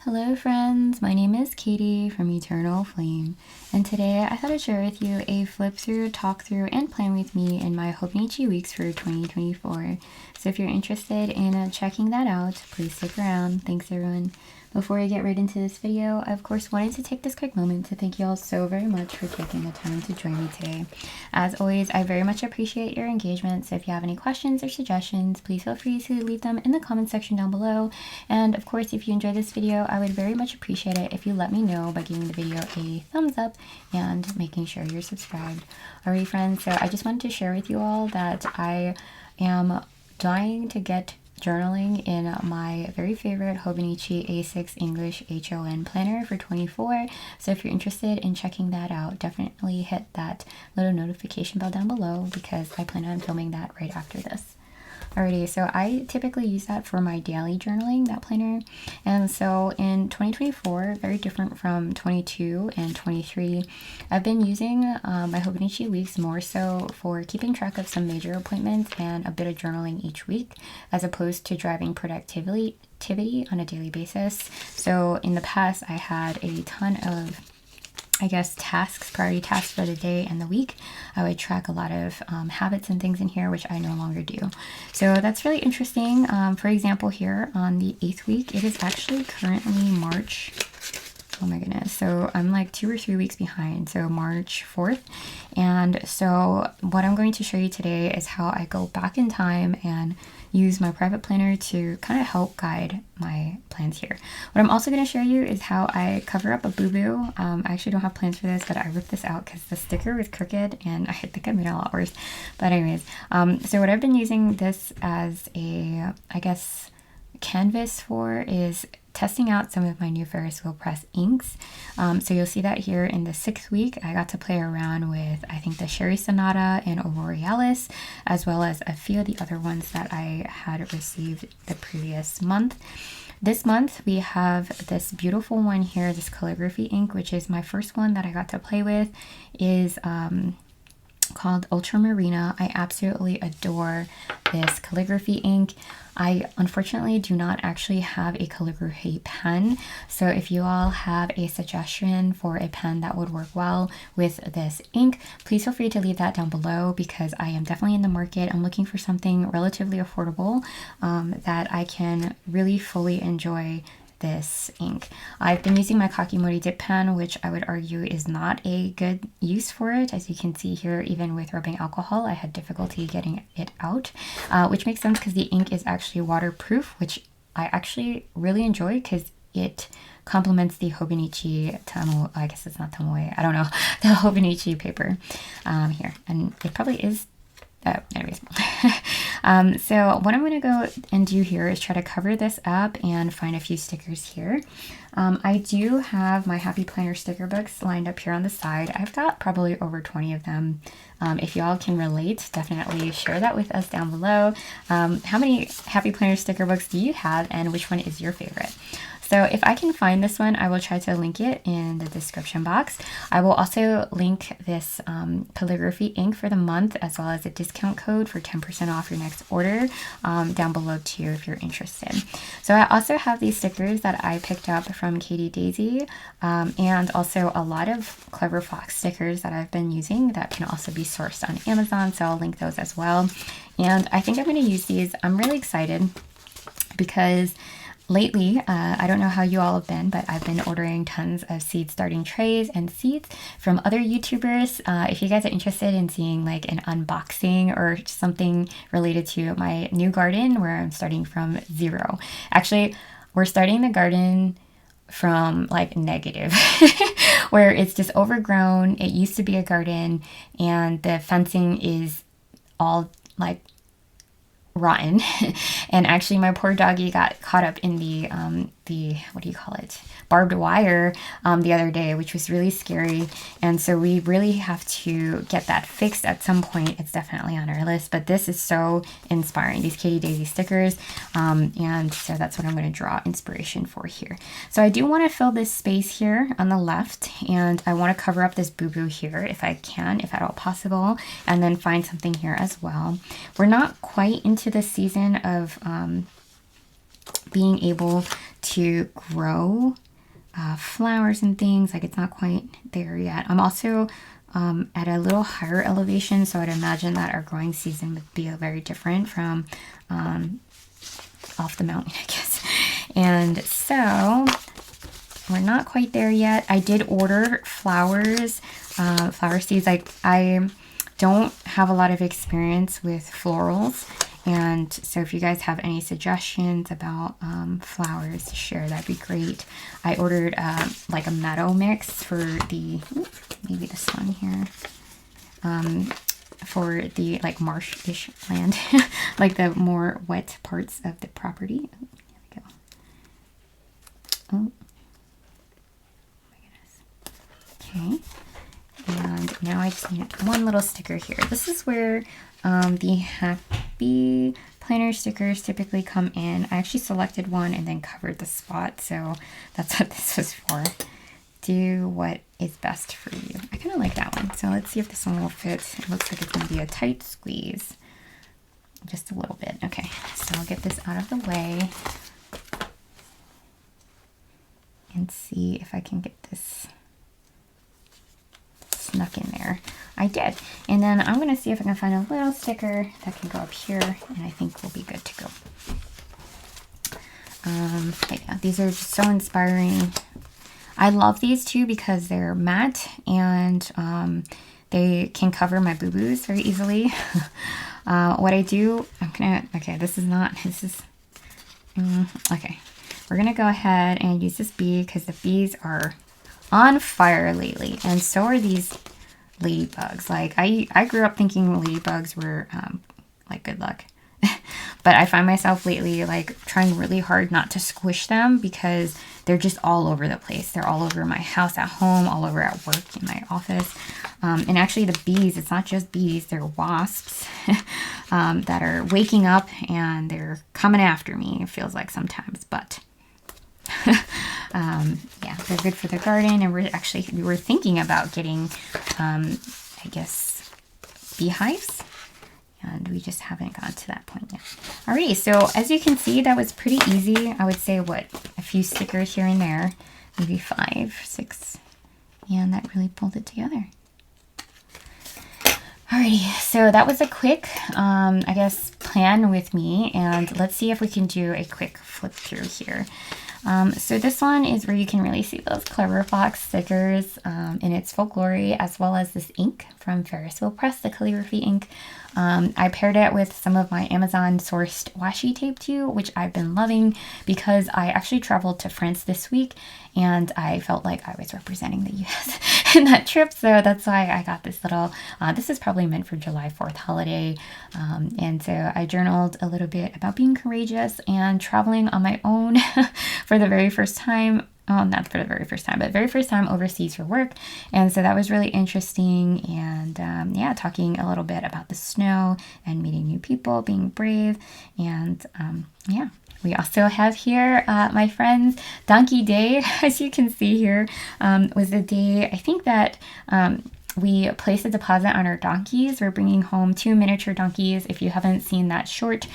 Hello friends, my name is Katie from Eternal Flame, and today I thought I'd share with you a flip through, talk through, and plan with me in my Hobonichi Weeks for 2024. So if you're interested in checking that out, please stick around. Thanks everyone. Before I get right into this video, I of course wanted to take this quick moment to thank you all so very much for taking the time to join me today. As always, I very much appreciate your engagement, so if you have any questions or suggestions, please feel free to leave them in the comment section down below. And of course, if you enjoyed this video, I would very much appreciate it if you let me know by giving the video a thumbs up and making sure you're subscribed. Alright friends, so I just wanted to share with you all that I am dying to get journaling in my very favorite Hobonichi A6 English HON planner for 24. So if you're interested in checking that out, definitely hit that little notification bell down below because I plan on filming that right after this. Alrighty, so I typically use that for my daily journaling, that planner. And so in 2024, very different from 22 and 23, I've been using my Hobonichi Weeks more so for keeping track of some major appointments and a bit of journaling each week, as opposed to driving productivity on a daily basis. So in the past, I had a ton of priority tasks for the day and the week. I would track a lot of habits and things in here, which I no longer do. So that's really interesting. For example, here on the 8th week, it is actually currently March. Oh my goodness. So I'm like 2 or 3 weeks behind. So March 4th. And so what I'm going to show you today is how I go back in time and use my private planner to kind of help guide my plans here. What I'm also going to show you is how I cover up a boo-boo. I actually don't have plans for this, but I ripped this out because the sticker was crooked and I think I made it a lot worse. But anyways, so what I've been using this as a, canvas for is testing out some of my new Ferris wheel press inks. So you'll see that here in the 6th week, I got to play around with, I think, the Sherry Sonata and Auroralis, as well as a few of the other ones that I had received the previous month. This month, we have this beautiful one here, this calligraphy ink, which is my first one that I got to play with, is called Ultra Marina. I absolutely adore this calligraphy ink. I unfortunately do not actually have a calligraphy pen, so if you all have a suggestion for a pen that would work well with this ink, please feel free to leave that down below because I am definitely in the market. I'm looking for something relatively affordable that I can really fully enjoy this ink. I've been using my Kakimori dip pen, which I would argue is not a good use for it. As you can see here, even with rubbing alcohol, I had difficulty getting it out, which makes sense because the ink is actually waterproof, which I actually really enjoy because it complements the Hobonichi I guess it's not Tomoe, I don't know, the Hobonichi paper here, and it probably is. Anyways, so what I'm going to go and do here is try to cover this up and find a few stickers here. I do have my Happy Planner sticker books lined up here on the side. I've got probably over 20 of them. If y'all can relate, definitely share that with us down below. How many Happy Planner sticker books do you have and which one is your favorite? So if I can find this one, I will try to link it in the description box. I will also link this calligraphy ink for the month, as well as a discount code for 10% off your next order down below too if you're interested. So I also have these stickers that I picked up from Katie Daisy, and also a lot of Clever Fox stickers that I've been using that can also be sourced on Amazon, so I'll link those as well. And I think I'm going to use these. I'm really excited because lately, I don't know how you all have been, but I've been ordering tons of seed starting trays and seeds from other YouTubers. If you guys are interested in seeing like an unboxing or something related to my new garden where I'm starting from zero. Actually, we're starting the garden from like negative where it's just overgrown. It used to be a garden and the fencing is all like rotten and actually my poor doggy got caught up in the what do you call it, barbed wire the other day, which was really scary, and so we really have to get that fixed at some point. It's definitely on our list, but this is so inspiring, these Katie Daisy stickers, and so that's what I'm going to draw inspiration for here. So I do want to fill this space here on the left, and I want to cover up this boo-boo here if I can, if at all possible, and then find something here as well. We're not quite into the season of being able to grow flowers and things. Like, it's not quite there yet. I'm also at a little higher elevation, so I'd imagine that our growing season would be very different from off the mountain, I guess. And so we're not quite there yet. I did order flowers, flower seeds. I don't have a lot of experience with florals, and so if you guys have any suggestions about flowers to share, that'd be great. I ordered like a meadow mix for the, maybe this one here, for the like marsh-ish land, like the more wet parts of the property. There we go. Oh my goodness. Okay, and now I just need one little sticker here. This is where the happy planner stickers typically come in. I actually selected one and then covered the spot, so that's what this was for. Do what is best for you. I kind of like that one. So let's see if this one will fit. It looks like it's going to be a tight squeeze. Just a little bit. Okay, so I'll get this out of the way and see if I can get this snuck in there. I did. And then I'm going to see if I can find a little sticker that can go up here, and I think we'll be good to go. Yeah, these are just so inspiring. I love these two because they're matte and they can cover my boo-boos very easily. What I do, okay, okay. We're gonna go ahead and use this bee because the bees are on fire lately, and so are these ladybugs. Like, I grew up thinking ladybugs were like good luck. But I find myself lately like trying really hard not to squish them because they're just all over the place. They're all over my house, at home, all over at work, in my office. And actually the bees, it's not just bees, they're wasps that are waking up and they're coming after me, it feels like sometimes. But yeah, they're good for the garden, and we were thinking about getting, I guess, beehives. And we just haven't gotten to that point yet. Alrighty, so as you can see, that was pretty easy. I would say, what, a few stickers here and there, maybe 5, 6, and that really pulled it together. Alrighty, so that was a quick, I guess, plan with me, and let's see if we can do a quick flip through here. So this one is where you can really see those Clever Fox stickers in its full glory, as well as this ink from Ferris Wheel Press, the calligraphy ink. I paired it with some of my Amazon sourced washi tape too, which I've been loving because I actually traveled to France this week and I felt like I was representing the US in that trip. So that's why I got this little, this is probably meant for July 4th holiday. And so I journaled a little bit about being courageous and traveling on my own for the very first time. Not for the very first time, but very first time overseas for work. And so that was really interesting. And yeah, talking a little bit about the snow and meeting new people, being brave. And yeah, we also have here my friend's Donkey Day, as you can see here, was the day, I think that we placed a deposit on our donkeys. We're bringing home 2 miniature donkeys. If you haven't seen that short,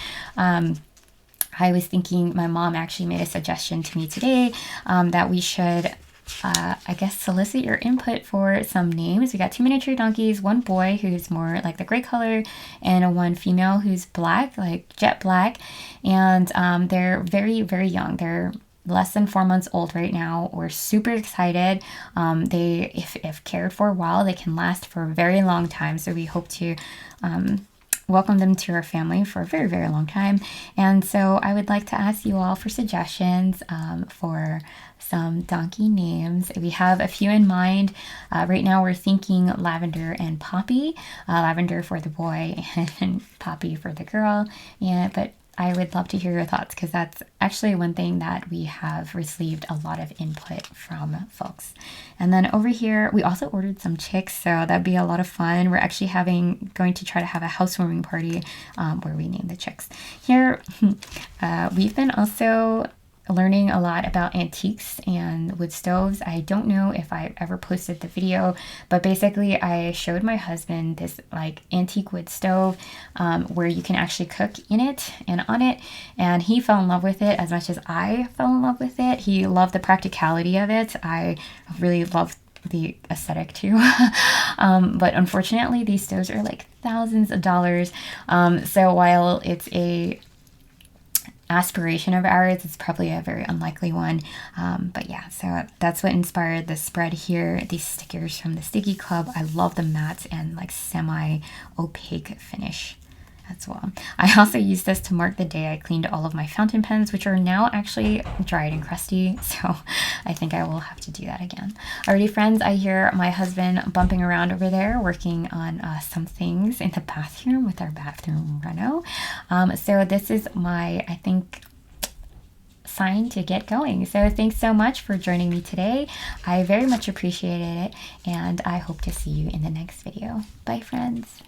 I was thinking, my mom actually made a suggestion to me today that we should, I guess, solicit your input for some names. We got 2 miniature donkeys, 1 boy who's more like the gray color, and 1 female who's black, like jet black. And they're very, very young. They're less than 4 months old right now. We're super excited. They, if cared for well, they can last for a very long time. So we hope to welcome them to our family for a very, very long time. And so I would like to ask you all for suggestions for some donkey names. We have a few in mind. Right now we're thinking Lavender and Poppy. Lavender for the boy and Poppy for the girl. Yeah, but I would love to hear your thoughts because that's actually one thing that we have received a lot of input from folks. And then over here, we also ordered some chicks, so that'd be a lot of fun. We're actually going to try to have a housewarming party where we name the chicks. Here, we've been also learning a lot about antiques and wood stoves. I don't know if I ever posted the video, but basically I showed my husband this like antique wood stove where you can actually cook in it and on it, and he fell in love with it as much as I fell in love with it. He loved the practicality of it. I really loved the aesthetic too. But unfortunately these stoves are like thousands of dollars. So while it's a aspiration of ours, it's probably a very unlikely one. But yeah, so that's what inspired the spread here. These stickers from the Sticky Club. I love the matte and like semi-opaque finish as well. I also used this to mark the day I cleaned all of my fountain pens, which are now actually dried and crusty, so I think I will have to do that again. Alrighty friends, I hear my husband bumping around over there working on some things in the bathroom with our bathroom reno. So this is my, I think, sign to get going. So thanks so much for joining me today. I very much appreciated it, and I hope to see you in the next video. Bye friends.